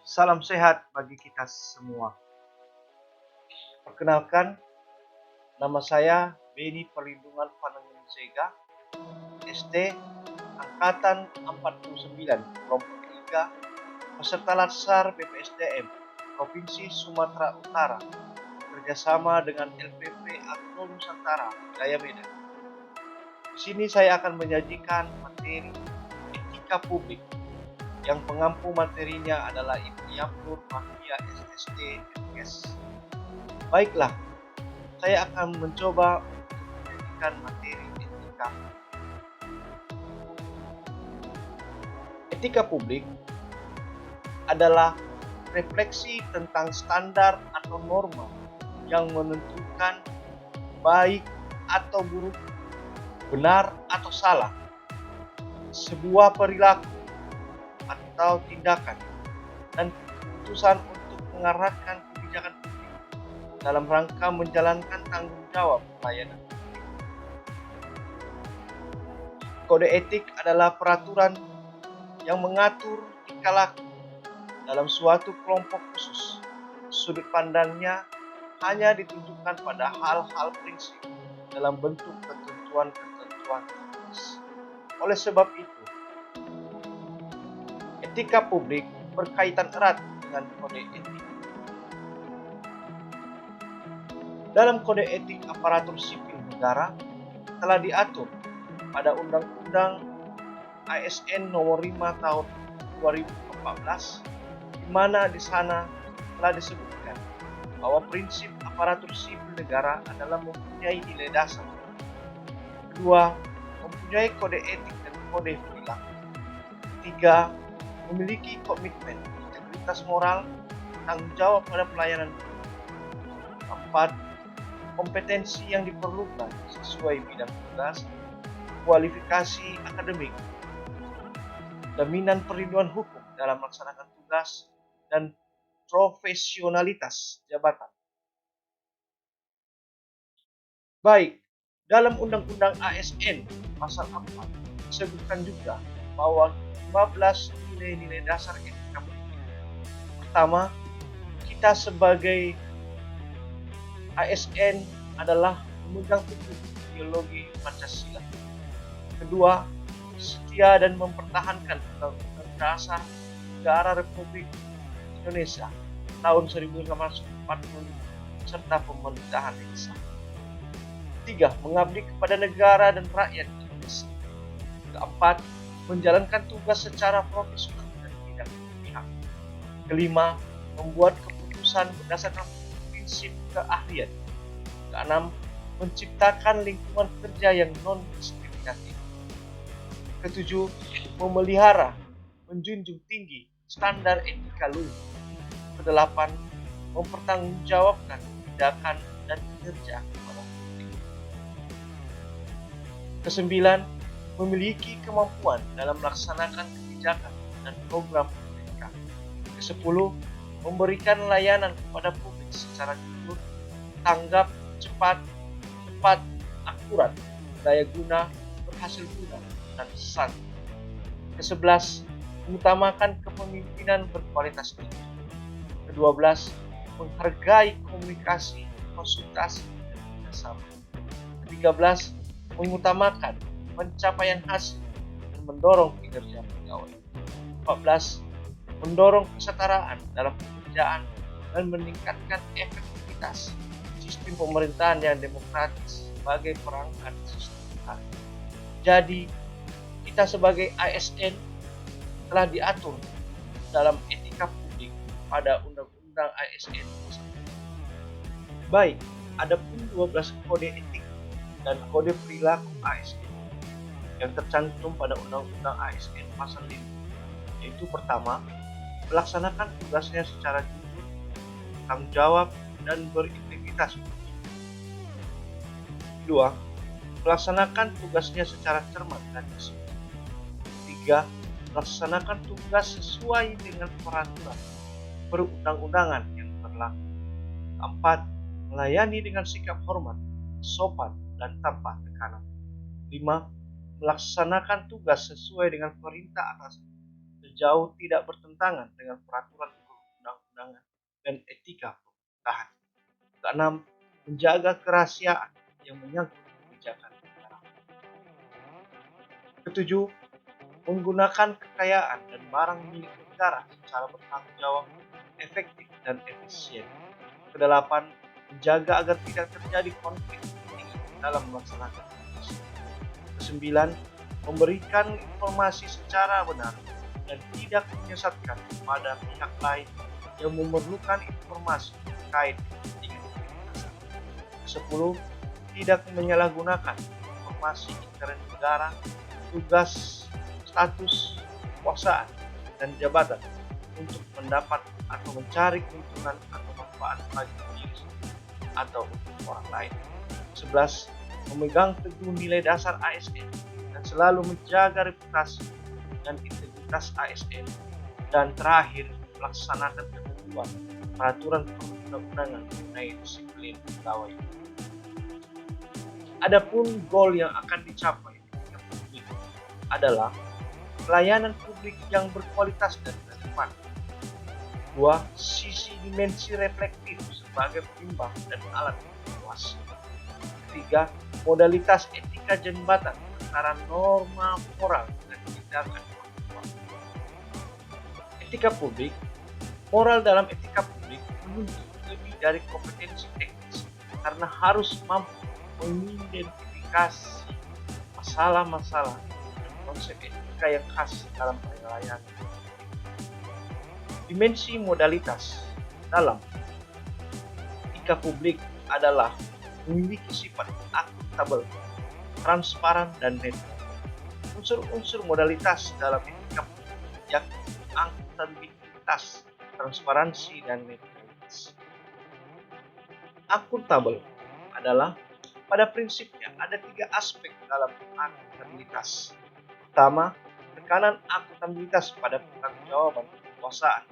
Salam sehat bagi kita semua. Perkenalkan, nama saya Beni Perlindungan Panangun Sega, SD Angkatan 49, Kelompok 3, peserta Latsar BPSDM, Provinsi Sumatera Utara, bekerjasama dengan LPP Agro Nusantara, Wilayah Medan. Di sini saya akan menyajikan materi etika publik yang pengampu materinya adalah Ibu Yapnur Mahia SSD MKes. Baiklah, saya akan mencoba menjadikan materi etika. Etika publik adalah refleksi tentang standar atau norma yang menentukan baik atau buruk, benar atau salah, sebuah perilaku atau tindakan, dan keputusan untuk mengarahkan kebijakan publik dalam rangka menjalankan tanggung jawab pelayanan. Kode etik adalah peraturan yang mengatur tingkah laku dalam suatu kelompok khusus. Sudut pandangnya hanya ditunjukkan pada hal-hal prinsip dalam bentuk ketentuan-ketentuan tertulis. Oleh sebab itu, etika publik berkaitan erat dengan kode etik. Dalam kode etik aparatur sipil negara telah diatur pada Undang-Undang ASN Nomor 5 Tahun 2014, di mana di sana telah disebutkan bahwa prinsip aparatur sipil negara adalah mempunyai nilai dasar. Kedua, mempunyai kode etik dan kode perilaku. Tiga, memiliki komitmen, integritas moral, tanggung jawab pada pelayanan. Empat, kompetensi yang diperlukan sesuai bidang tugas, kualifikasi akademik, jaminan perlindungan hukum dalam melaksanakan tugas, dan profesionalitas jabatan. Baik, dalam Undang-Undang ASN Pasal 4 disebutkan juga bahwa 15 nilai-nilai dasar etika publik. Pertama, kita sebagai ASN adalah memegang teguh ideologi Pancasila. Kedua, setia dan mempertahankan Undang-Undang Dasar Negara Republik Indonesia tahun 1945 serta pemerintahan yang sah. Tiga, mengabdi kepada negara dan rakyat Indonesia. Keempat, menjalankan tugas secara profesional dan tidak berpihak. Kelima, membuat keputusan berdasarkan prinsip keahlian. Keenam, menciptakan lingkungan kerja yang non-diskriminatif. Ketujuh, memelihara, menjunjung tinggi standar etika luhur. Kedelapan, mempertanggungjawabkan tindakan dan kinerja kepada publik. Kesembilan, memiliki kemampuan dalam melaksanakan kebijakan dan program pemerintah. Kesepuluh, memberikan layanan kepada publik secara jujur, tanggap, cepat, tepat, akurat, daya guna, berhasil guna, dan santun. Kesebelas, mengutamakan kepemimpinan berkualitas tinggi. Kedua-belas, menghargai komunikasi, konsultasi, dan kerjasama. Ketiga-belas, mengutamakan pencapaian hasil dan mendorong kinerja pegawai. 14, mendorong kesetaraan dalam pekerjaan dan meningkatkan efektivitas sistem pemerintahan yang demokratis sebagai perangkat sistem negara. Jadi, kita sebagai ASN telah diatur dalam etika publik pada Undang-Undang ASN. Baik, ada pun 12 kode etik dan kode perilaku ASN yang tercantum pada Undang-Undang ASN Pasal 5, yaitu pertama, melaksanakan tugasnya secara jujur, tanggung jawab, dan berintegritas. Kedua, melaksanakan tugasnya secara cermat dan disiplin. Tiga, melaksanakan tugas sesuai dengan peraturan perundang-undangan yang berlaku. Keempat, melayani dengan sikap hormat, sopan, dan tanpa tekanan. 5. Melaksanakan tugas sesuai dengan perintah atasan sejauh tidak bertentangan dengan peraturan perundang-undangan dan etika pemerintahan. Keenam, menjaga kerahasiaan yang menyangkut kebijakan negara. Ketujuh, menggunakan kekayaan dan barang milik negara secara bertanggung jawab, efektif, dan efisien. Kedelapan, menjaga agar tidak terjadi konflik kepentingan dalam melaksanakan tugas. Kesembilan, memberikan informasi secara benar dan tidak menyesatkan kepada pihak lain yang memerlukan informasi terkait kepentingan negara. Kesepuluh, tidak menyalahgunakan informasi intern negara, tugas, status, kekuasaan, dan jabatan untuk mendapat atau mencari keuntungan atau manfaat bagi diri sendiri atau untuk orang lain. 11. Memegang teguh nilai dasar ASN dan selalu menjaga reputasi dan integritas ASN. Dan terakhir, melaksanakan ketentuan peraturan perundang-undangan mengenai disiplin pegawai. Adapun goal yang akan dicapai ketika publik adalah pelayanan publik yang berkualitas dan relevan. 2. Sisi dimensi reflektif sebagai penyimbang dan alat evaluasi. 3. Modalitas etika jembatan antara norma moral dan tindakan individual. Etika publik. Moral dalam etika publik menuntut lebih dari kompetensi teknis karena harus mampu mengidentifikasi masalah-masalah dan konsep etika yang khas dalam penilaian. Dimensi modalitas dalam etika publik adalah memiliki sifat akuntabel, transparan, dan netral. Unsur-unsur modalitas dalam etika publik yakni akuntabilitas, transparansi, dan netralitas. Akuntabel adalah pada prinsipnya ada 3 aspek dalam akuntabilitas. Pertama, tekanan akuntabilitas pada pertanggungjawaban kekuasaan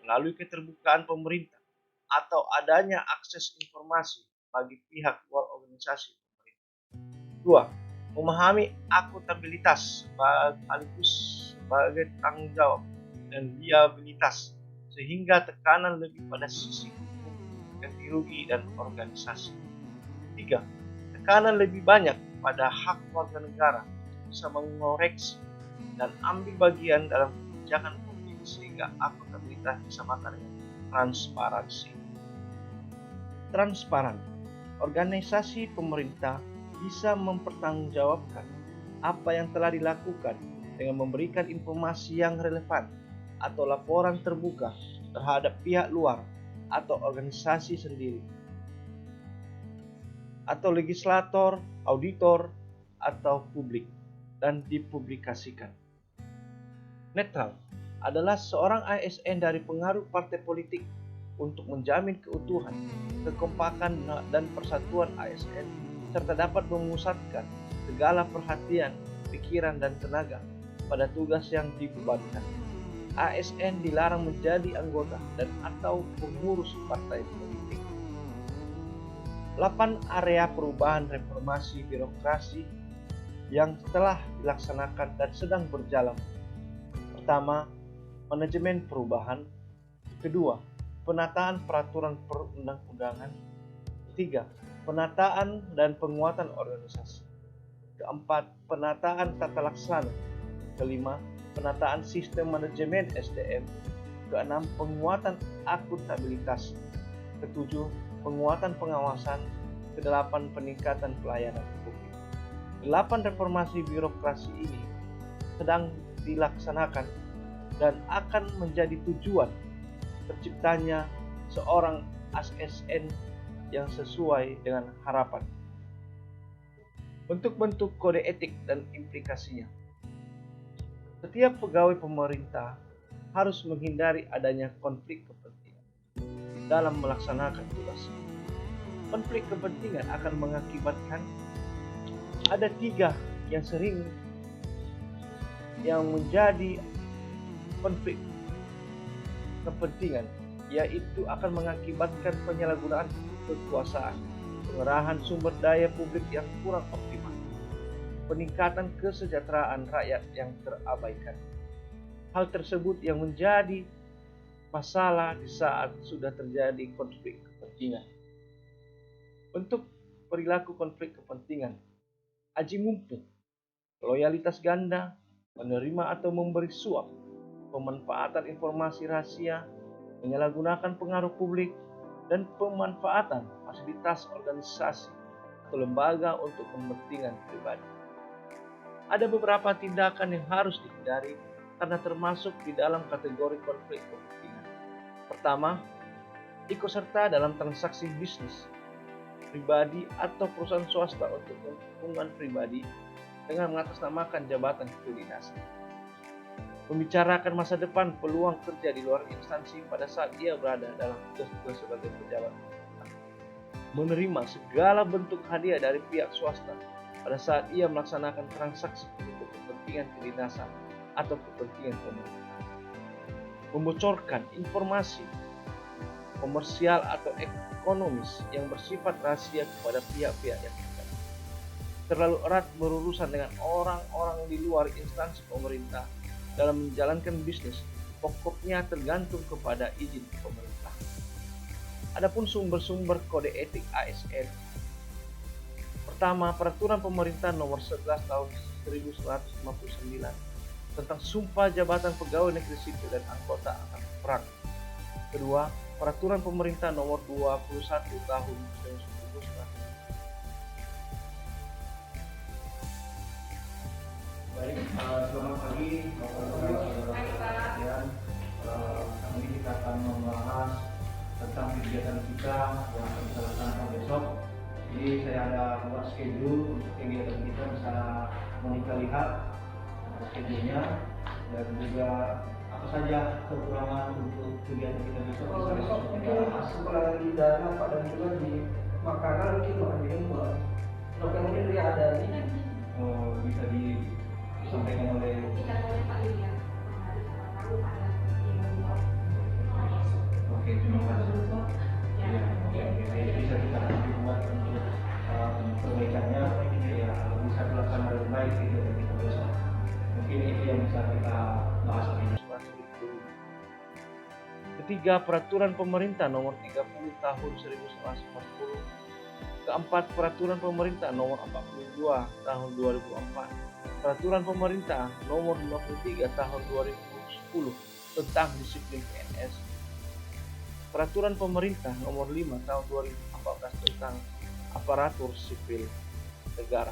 melalui keterbukaan pemerintah atau adanya akses informasi bagi pihak luar organisasi pemerintah. 2. Memahami akuntabilitas sekaligus sebagai tanggung jawab dan liabilitas sehingga tekanan lebih pada sisi hukum, ganti rugi, dan organisasi. 3. Tekanan lebih banyak pada hak warga negara bisa mengoreksi dan ambil bagian dalam kebijakan publik sehingga akuntabilitas disamakan dengan transparansi. Transparan. Organisasi pemerintah bisa mempertanggungjawabkan apa yang telah dilakukan dengan memberikan informasi yang relevan atau laporan terbuka terhadap pihak luar atau organisasi sendiri, atau legislator, auditor, atau publik, dan dipublikasikan. Netral adalah seorang ASN dari pengaruh partai politik untuk menjamin keutuhan, kekompakan, dan persatuan ASN, serta dapat memusatkan segala perhatian, pikiran, dan tenaga pada tugas yang dibebankan. ASN dilarang menjadi anggota dan atau pengurus partai politik. 8 area perubahan reformasi birokrasi yang telah dilaksanakan dan sedang berjalan. Pertama, manajemen perubahan. Kedua, penataan peraturan perundang-undangan. 3. Penataan dan penguatan organisasi. Keempat, penataan tata laksana. Kelima, penataan sistem manajemen SDM. Keenam, penguatan akuntabilitas. Ketujuh, penguatan pengawasan. Kedelapan, peningkatan pelayanan publik. 8 reformasi birokrasi ini sedang dilaksanakan dan akan menjadi tujuan terciptanya seorang ASN yang sesuai dengan harapan. Bentuk-bentuk kode etik dan implikasinya. Setiap pegawai pemerintah harus menghindari adanya konflik kepentingan dalam melaksanakan tugasnya. Konflik kepentingan akan mengakibatkan ada 3 yang sering yang menjadi konflik kepentingan, yaitu akan mengakibatkan penyalahgunaan kekuasaan, pengerahan sumber daya publik yang kurang optimal, peningkatan kesejahteraan rakyat yang terabaikan. Hal tersebut yang menjadi masalah di saat sudah terjadi konflik kepentingan. Untuk perilaku konflik kepentingan, aji mumpung, loyalitas ganda, menerima atau memberi suap, pemanfaatan informasi rahasia, menyalahgunakan pengaruh publik, dan pemanfaatan fasilitas organisasi atau lembaga untuk kepentingan pribadi. Ada beberapa tindakan yang harus dihindari karena termasuk di dalam kategori konflik kepentingan. Pertama, ikut serta dalam transaksi bisnis pribadi atau perusahaan swasta untuk keuntungan pribadi dengan mengatasnamakan jabatan kedinasan. Membicarakan masa depan peluang kerja di luar instansi pada saat ia berada dalam tugas sebagai pejabat. Menerima segala bentuk hadiah dari pihak swasta pada saat ia melaksanakan transaksi untuk kepentingan kedinasan atau kepentingan pemerintah. Membocorkan informasi komersial atau ekonomis yang bersifat rahasia kepada pihak-pihak yang terkait. Terlalu erat berurusan dengan orang-orang di luar instansi pemerintah dalam menjalankan bisnis, pokoknya tergantung kepada izin pemerintah. Adapun sumber-sumber kode etik ASN. Pertama, Peraturan Pemerintah Nomor 11 Tahun 1959 tentang sumpah jabatan pegawai negeri sipil dan anggota angkatan perang. Kedua, Peraturan Pemerintah Nomor 21 Tahun 1999. Baik, selamat pagi Bapak-Bapak sekalian. Kali ini kita akan membahas tentang kegiatan kita yang akan kita laksanakan besok. Jadi saya ada buat schedule untuk kegiatan kita, bisa Monica lihat schedule-nya dan juga apa saja kekurangan untuk kegiatan kita besok. Besok mungkin kekurangan di dana Pak dan juga di makanan mungkin Pak di rumah. Mungkin dia ada ini. Bisa disampaikan oleh Pak Lilian. Oke, terima kasih. Ya, oke. Bisa kita nanti buat untuk perbaikannya, ya bisa dilaksanakan lebih baik kegiatan kita besok. Mungkin itu yang bisa kita bahas hari ini. Ketiga, Peraturan Pemerintah Nomor 30 Tahun 1940. Keempat, Peraturan Pemerintah Nomor 42 Tahun 2004. Peraturan Pemerintah Nomor 53 Tahun 2010 tentang disiplin PNS. Peraturan Pemerintah Nomor 5 Tahun 2014 tentang aparatur sipil negara.